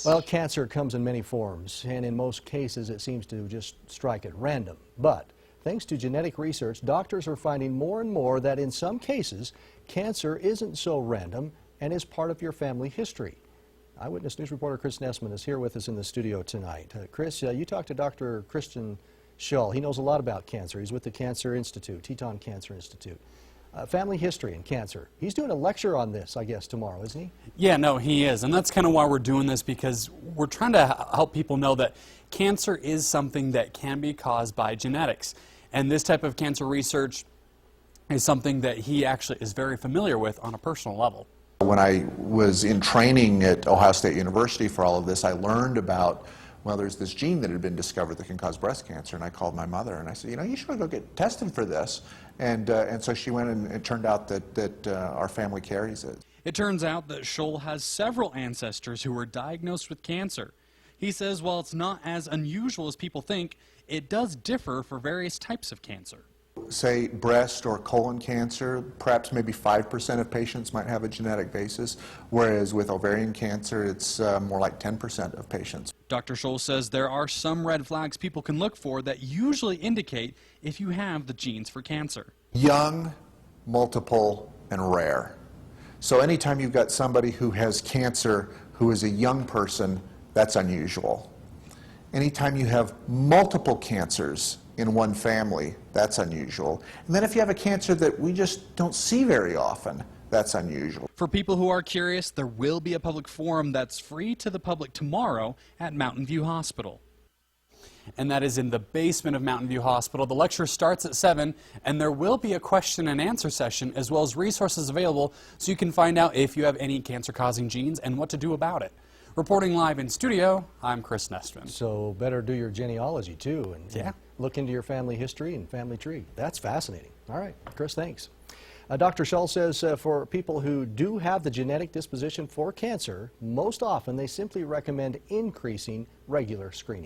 Well, cancer comes in many forms, and in most cases it seems to just strike at random. But thanks to genetic research, doctors are finding more and more that in some cases, cancer isn't so random and is part of your family history. Eyewitness News reporter Chris Nessman is here with us in the studio tonight. Chris, you talked to Dr. Christian Schull. He knows a lot about cancer. He's with the Cancer Institute, Teton Cancer Institute. Family history and cancer. He's doing a lecture on this, I guess, tomorrow, isn't he? Yeah, no, he is. And that's kind of why we're doing this, because we're trying to help people know that cancer is something that can be caused by genetics. And this type of cancer research is something that he actually is very familiar with on a personal level. When I was in training at Ohio State University for all of this, I learned about, well, there's this gene that had been discovered that can cause breast cancer, and I called my mother and I said, you should go get tested for this. And so she went, and it turned out that our family carries it. It turns out that Schull has several ancestors who were diagnosed with cancer. He says while it's not as unusual as people think, it does differ for various types of cancer. Say breast or colon cancer, perhaps maybe 5% of patients might have a genetic basis, whereas with ovarian cancer, it's more like 10% of patients. Dr. Schull says there are some red flags people can look for that usually indicate if you have the genes for cancer. Young, multiple, and rare. So anytime you've got somebody who has cancer who is a young person, that's unusual. Anytime you have multiple cancers in one family, that's unusual. And then if you have a cancer that we just don't see very often, that's unusual. For people who are curious, there will be a public forum that's free to the public tomorrow at Mountain View Hospital. And that is in the basement of Mountain View Hospital. The lecture starts at 7, and there will be a question and answer session as well as resources available so you can find out if you have any cancer-causing genes and what to do about it. Reporting live in studio, I'm Chris Nestman. So better do your genealogy too, and look into your family history and family tree. That's fascinating. All right, Chris, thanks. Dr. Schull says for people who do have the genetic disposition for cancer, most often they simply recommend increasing regular screening.